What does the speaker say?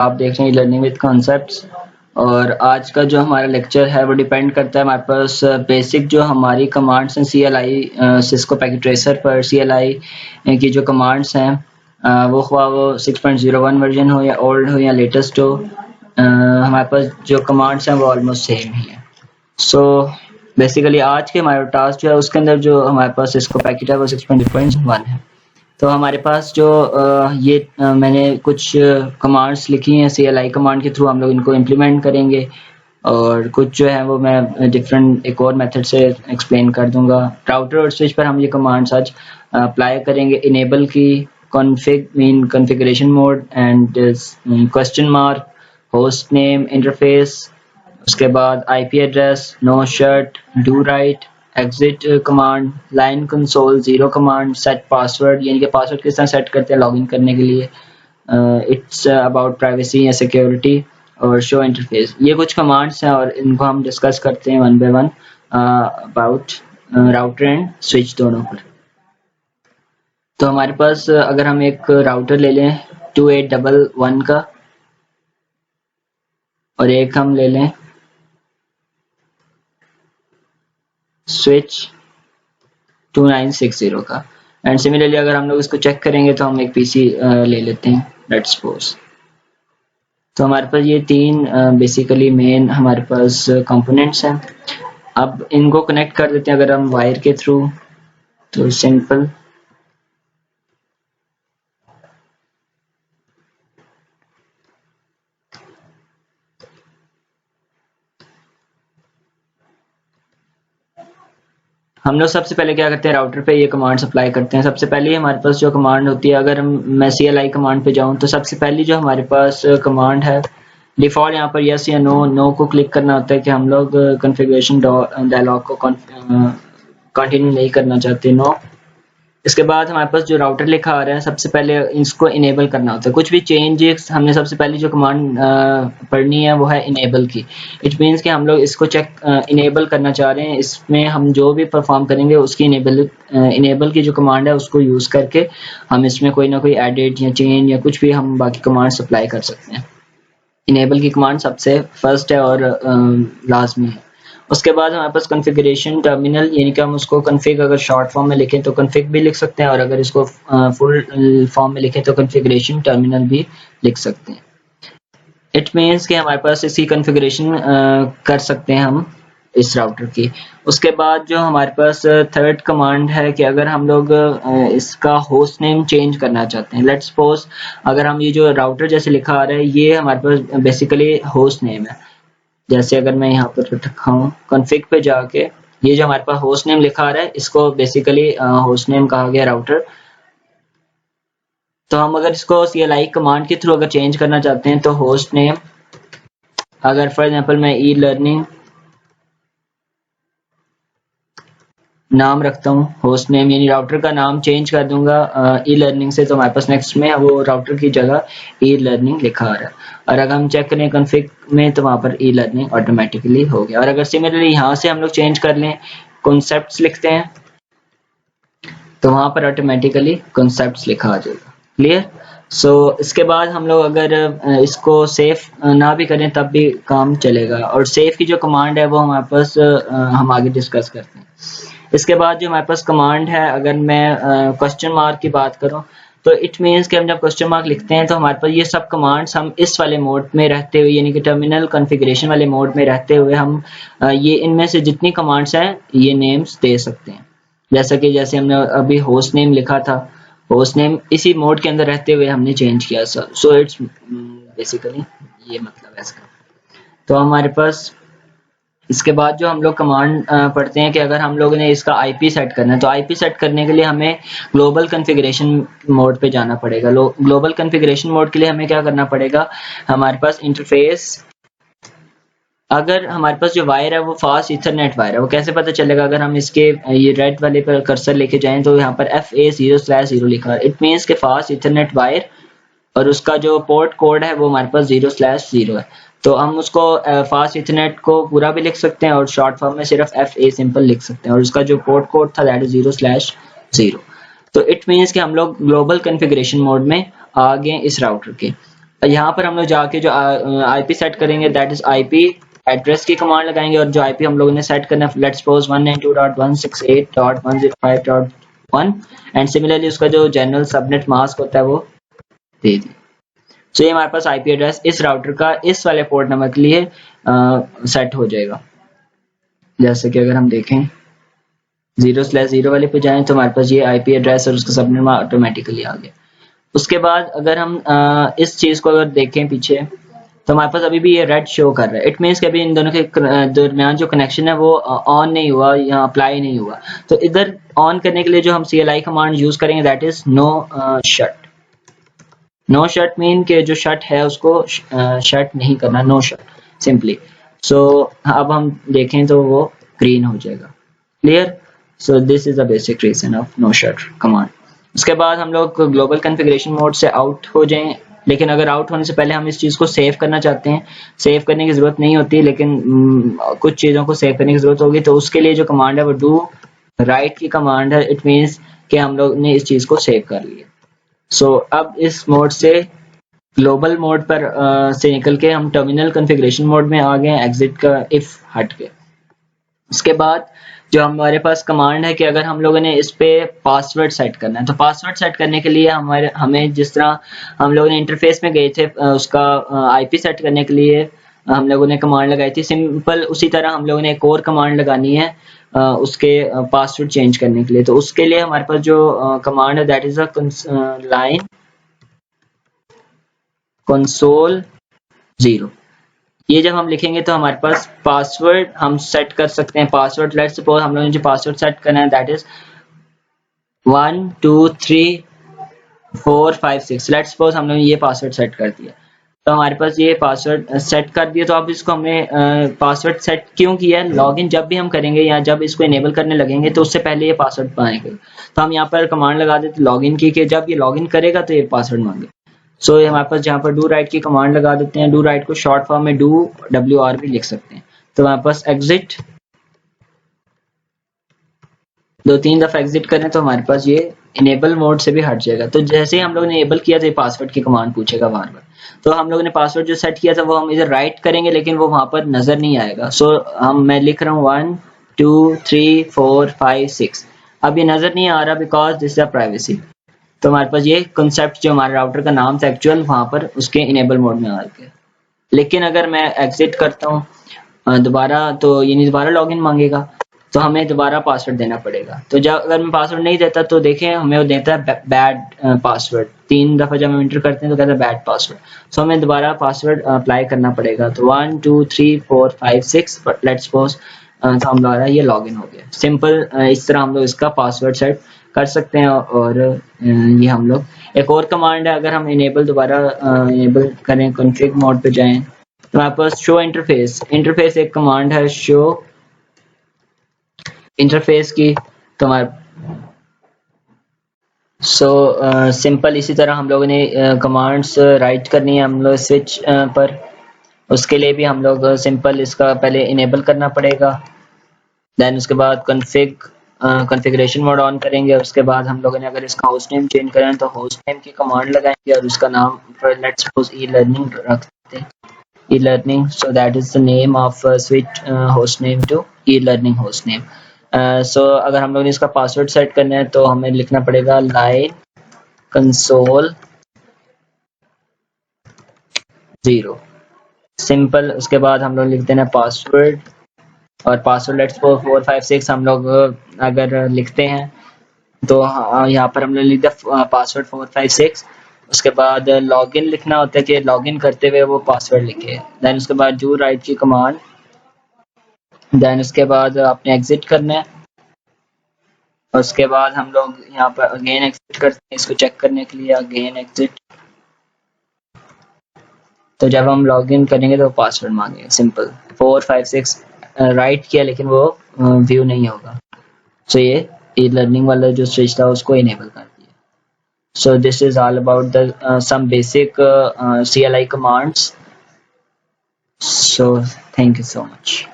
आप देख रहे हैं लर्निंग विद कॉन्सेप्ट्स। और आज का जो हमारा लेक्चर है वो डिपेंड करता है हमारे पास बेसिक जो हमारी कमांड्स हैं CLI सिस्को पैकेट ट्रेसर पर CLI की जो कमांड्स हैं वो ख्वाह वो 6.01 वर्जन हो या ओल्ड हो या लेटेस्ट हो, हमारे पास जो कमांड्स हैं वो ऑलमोस्ट सेम ही है। सो बेसिकली आज के हमारा टास्क जो है उसके अंदर जो हमारे पास सिस्को पैकेट है वो 6.1 है। तो हमारे पास जो मैंने कुछ कमांड्स लिखी हैं CLI कमांड के थ्रू हम लोग इनको इम्प्लीमेंट करेंगे, और कुछ जो है वो मैं डिफरेंट एक और मेथड से एक्सप्लेन कर दूंगा। राउटर और स्विच पर हम ये कमांड्स आज अप्लाई करेंगे। इनेबल की, config mean configuration mode, and question mark, host name, interface, उसके बाद IP address, no shut, do write, exit command, line console, zero command, set password, यानी कि पासवर्ड किस तरह सेट करते हैं लॉगिन करने के लिए, इट्स अबाउट प्राइवेसी या सिक्योरिटी, और शो इंटरफेस। ये कुछ कमांड्स हैं और इनको हम डिस्कस करते हैं one by one about router and switch दोनों पर। तो हमारे पास अगर हम एक राउटर ले लें 2811 का और एक हम ले लें स्विच 2960 का, एंड सिमिलरली अगर हम लोग इसको चेक करेंगे तो हम एक PC ले लेते हैं, लेट्स सपोज। तो हमारे पास ये तीन बेसिकली मेन हमारे पास कंपोनेंट्स हैं। अब इनको कनेक्ट कर देते हैं अगर हम वायर के थ्रू, तो सिंपल हम लोग सबसे पहले क्या करते हैं, राउटर पे ये कमांड्स अप्लाई करते हैं। सबसे पहले हमारे पास जो कमांड होती है, अगर मैं CLI कमांड पे जाऊं तो सबसे पहली जो हमारे पास कमांड है डिफॉल्ट, यहाँ पर यस या नो को क्लिक करना होता है कि हम लोग कॉन्फ़िगरेशन डायलॉग को कंटिन्यू नहीं करना चाहते, नो। इसके बाद हमारे पास जो राउटर लिखा आ रहा है सबसे पहले इसको इनेबल करना होता है। कुछ भी चेंजेस हमने सबसे पहले जो कमांड पढ़नी है वो है इनेबल की। इट मीन्स कि हम लोग इसको इनेबल करना चाह रहे हैं, इसमें हम जो भी परफॉर्म करेंगे उसकी इनेबल की जो कमांड है उसको यूज़ करके हम इसमें कोई ना कोई एडिट या चेंज या कुछ भी हम बाकी कमांड्स अप्लाई कर सकते हैं। इनेबल की कमांड सबसे फर्स्ट है और लाजमी है। उसके बाद हमारे पास कॉन्फ़िगरेशन टर्मिनल, यानी कि हम उसको कॉन्फ़िग अगर शॉर्ट फॉर्म में लिखें तो कॉन्फ़िग भी लिख सकते हैं, और अगर इसको फुल फॉर्म में लिखें तो कॉन्फ़िगरेशन टर्मिनल भी लिख सकते हैं। इट मीन्स कि हमारे पास इसकी कॉन्फ़िगरेशन कर सकते हैं हम इस राउटर की। उसके बाद जो हमारे पास थर्ड कमांड है कि अगर हम लोग इसका होस्ट नेम चेंज करना चाहते हैं, लेट्स सपोज अगर हम ये जो राउटर जैसे लिखा आ रहा है ये हमारे पास बेसिकली होस्ट नेम है। जैसे अगर मैं यहाँ पर रखा हूँ कॉन्फ़िग पे जाके, ये जो हमारे पास होस्ट नेम लिखा आ रहा है इसको बेसिकली होस्ट नेम कहा गया राउटर। तो हम अगर इसको CLI कमांड के थ्रू अगर चेंज करना चाहते हैं तो होस्ट नेम, अगर फॉर एग्जांपल मैं E-लर्निंग नाम रखता हूँ, होस्ट नेम यानी राउटर का नाम चेंज कर दूंगा E-लर्निंग से, तो हमारे पास नेक्स्ट में वो राउटर की जगह E-लर्निंग लिखा आ रहा है। और अगर हम चेक करें कॉन्फ़िग में तो वहाँ पर E-लर्निंग ऑटोमेटिकली हो गया। और अगर सिमिलरली यहाँ से हम लोग चेंज कर लें, कॉन्सेप्ट्स लिखते हैं तो वहाँ पर ऑटोमेटिकली कॉन्सेप्ट्स लिखा आ जाएगा। क्लियर? सो इसके बाद हम लोग अगर इसको सेव ना भी करें तब भी काम चलेगा, और सेव की जो कमांड है वो हमारे पास हम आगे डिस्कस करते हैं। इसके बाद जो हमारे पास कमांड है, अगर मैं क्वेश्चन मार्क की बात करूं तो इट मीन्स कि हम जब क्वेश्चन मार्क लिखते हैं तो हमारे पास ये सब कमांड्स हम इस वाले मोड में रहते हुए, यानी कि टर्मिनल कॉन्फ़िगरेशन वाले मोड में रहते हुए हम ये इनमें से जितनी कमांड्स हैं ये नेम्स दे सकते हैं। जैसे हमने अभी होस्ट नेम लिखा था, होस्ट नेम इसी मोड के अंदर रहते हुए हमने चेंज किया। सो इट्स बेसिकली ये मतलब है इसका। तो हमारे पास इसके बाद जो हम लोग कमांड पढ़ते हैं कि अगर हम लोगों ने इसका IP सेट करना है तो IP सेट करने के लिए हमें ग्लोबल कॉन्फ़िगरेशन मोड पे जाना पड़ेगा। ग्लोबल कॉन्फ़िगरेशन मोड के लिए हमें क्या करना पड़ेगा, हमारे पास इंटरफेस, अगर हमारे पास जो वायर है वो फास्ट इथरनेट वायर है, वो कैसे पता चलेगा, अगर हम इसके ये रेड वाले पर कर्सर लेके जाएं तो यहाँ पर FA0/0 लिखा है। इट मीन्स के फास्ट इथरनेट वायर, और उसका जो पोर्ट कोड है वो हमारे पास 0/0 है। तो हम उसको फास्ट इथरनेट को पूरा भी लिख सकते हैं और शॉर्ट फॉर्म में सिर्फ FA सिंपल लिख सकते हैं, और उसका जो पोर्ट कोड था दैट इज 0/0। तो इट मीन्स कि हम लोग ग्लोबल कॉन्फ़िगरेशन मोड में आ गए इस राउटर के। यहाँ पर हम लोग जाके जो आईपी सेट करेंगे दैट इज आईपी एड्रेस की कमांड लगाएंगे और जो आईपी हम लोगों ने सेट करना है लेट्स सपोज 192.168.105.1 एंड सिमिलरली उसका जो जनरल सबनेट मास्क होता है वो दे दी। सो ये हमारे पास आईपी एड्रेस इस राउटर का इस वाले पोर्ट नंबर के लिए सेट हो जाएगा। जैसे कि अगर हम देखें 0/0 वाले पे जाएं तो हमारे पास ये आईपी एड्रेस और उसका सबनेट ऑटोमेटिकली आ गया। उसके बाद अगर हम इस चीज को अगर देखें पीछे तो हमारे पास अभी भी ये रेड शो कर रहा है। इट मीन्स कि अभी इन दोनों के दरमियान जो कनेक्शन है वो ऑन नहीं हुआ या अप्लाई नहीं हुआ। तो इधर ऑन करने के लिए जो हम CLI कमांड यूज करेंगे that is no shut. No shut mean के जो शट है उसको शट नहीं करना, नो शट सिंपली। सो अब हम देखें तो वो ग्रीन हो जाएगा। Clear? So this is the basic reason of no shut command. उसके बाद हम लोग ग्लोबल कॉन्फ़िगरेशन मोड से आउट हो जाएं, लेकिन अगर आउट होने से पहले हम इस चीज़ को सेव करना चाहते हैं। सेव करने की ज़रूरत नहीं होती, लेकिन कुछ चीज़ों को सेव करने की ज़रूरत होगी। तो उसके लिए जो कमांड है वो डू राइट की कमांड है। इट मीन्स कि हम लोग ने इस चीज़ को सेव कर लिया। सो अब इस मोड से ग्लोबल मोड पर से निकल के हम टर्मिनल कॉन्फ़िगरेशन मोड में आ गए एग्जिट का इफ हट के। उसके बाद जो हमारे पास कमांड है कि अगर हम लोगों ने इस पे पासवर्ड सेट करना है तो पासवर्ड सेट करने के लिए हमें जिस तरह हम लोगों ने इंटरफेस में गए थे उसका आईपी सेट करने के लिए हम लोगों ने कमांड लगाई थी सिंपल, उसी तरह हम लोगों ने एक और कमांड लगानी है उसके पासवर्ड चेंज करने के लिए। तो उसके लिए हमारे पास जो कमांड है that is a line console 0। ये जब हम लिखेंगे तो हमारे पास पासवर्ड हम सेट कर सकते हैं। पासवर्ड लेट्स सपोज हम लोगों ने जो पासवर्ड सेट करना है दैट इज 1 2 3 4 5 6। लेट्स सपोज हम लोगों ने ये पासवर्ड सेट कर दिया। तो हमारे पास ये पासवर्ड सेट कर दिया। तो अब इसको हमने पासवर्ड सेट क्यों किया? लॉगिन जब भी हम करेंगे या जब इसको इनेबल करने लगेंगे तो उससे पहले ये पासवर्ड मांगेगा। तो हम यहाँ पर कमांड लगा देते लॉगिन की कि जब ये लॉगिन करेगा तो ये पासवर्ड मांगे। सो ये हमारे पास जहाँ पर डू राइट की कमांड लगा देते हैं। डू राइट को शॉर्ट फॉर्म में डू WR भी लिख सकते हैं। तो हमारे पास एग्जिट 2-3 दफा एग्जिट करें तो हमारे पास ये इनेबल मोड से भी हट जाएगा। तो जैसे ही हम लोगों ने इनेबल किया तो ये पासवर्ड की कमांड पूछेगा बार बार। तो हम लोगों ने पासवर्ड जो सेट किया था वो हम इधर राइट करेंगे लेकिन वो वहां पर नजर नहीं आएगा। सो मैं लिख रहा हूँ 1 2 3 4 5 6। अब ये नजर नहीं आ रहा बिकॉज दिस इज प्राइवेसी। तो हमारे पास ये कंसेप्ट जो हमारे राउटर का नाम था एक्चुअल वहां पर उसके इनेबल मोड में आ गया। लेकिन अगर मैं एग्जिट करता हूँ दोबारा तो ये नहीं दोबारा लॉगिन मांगेगा, तो हमें दोबारा पासवर्ड देना पड़ेगा। तो जब अगर मैं पासवर्ड नहीं देता तो देखें हमें वो देता है बैड पासवर्ड। 3 दफा जब हम एंटर करते हैं तो कहता है बैड पासवर्ड। सो हमें दोबारा पासवर्ड अप्लाई करना पड़ेगा। तो 1 2 3 4 5 6 बट लेट्स सपोज तो हमारा ये लॉगिन हो गया। सिंपल इस तरह हम लोग इसका पासवर्ड सेट कर सकते हैं। और ये हम लोग एक और कमांड है अगर हम इनेबल दोबारा इनेबल करें कॉन्फ़िग मोड पे जाएं तो हमारे पास शो इंटरफेस एक कमांड है शो इंटरफेस की। तो हमारे सिंपल इसी तरह हम लोगों ने कमांड्स राइट करनी है हम लोग स्विच पर। उसके लिए भी हम लोग सिंपल इसका पहले इनेबल करना पड़ेगा। देन उसके बाद कॉन्फ़िगरेशन मोड ऑन करेंगे। उसके बाद हम लोगों ने अगर इसका होस्ट नेम चेंज करें तो होस्ट नेम की कमांड लगाएंगे और उसका नाम लेट्स सपोज e-learning रखते हैं। e-learning, so that is the name of switch host name to e-learning host name. So अगर हम लोग ने इसका पासवर्ड सेट करना है तो हमें लिखना पड़ेगा लाइन कंसोल 0 सिंपल। उसके बाद हम लोग लिख देना पासवर्ड और पासवर्ड लेट्स 4 5 6 हम लोग अगर लिखते हैं तो यहाँ पर हमने लिख दिया पासवर्ड 4 5 6। उसके बाद लॉगिन लिखना होता है कि लॉगिन करते हुए वो पासवर्ड लिखे। देन उसके बाद डू राइट की कमांड। देन उसके बाद आपने एग्जिट करना है। उसके बाद हम लोग यहाँ पर अगेन एग्जिट करते हैं इसको चेक करने के लिए अगेन एग्जिट। तो जब हम लॉगिन करेंगे तो पासवर्ड मांगेगा सिंपल 4 5 6 राइट किया लेकिन वो व्यू नहीं होगा। सो ये e-learning वाला जो स्विच था उसको इनेबल कर दिया। So this is all about the some basic CLI commands. So thank you so much.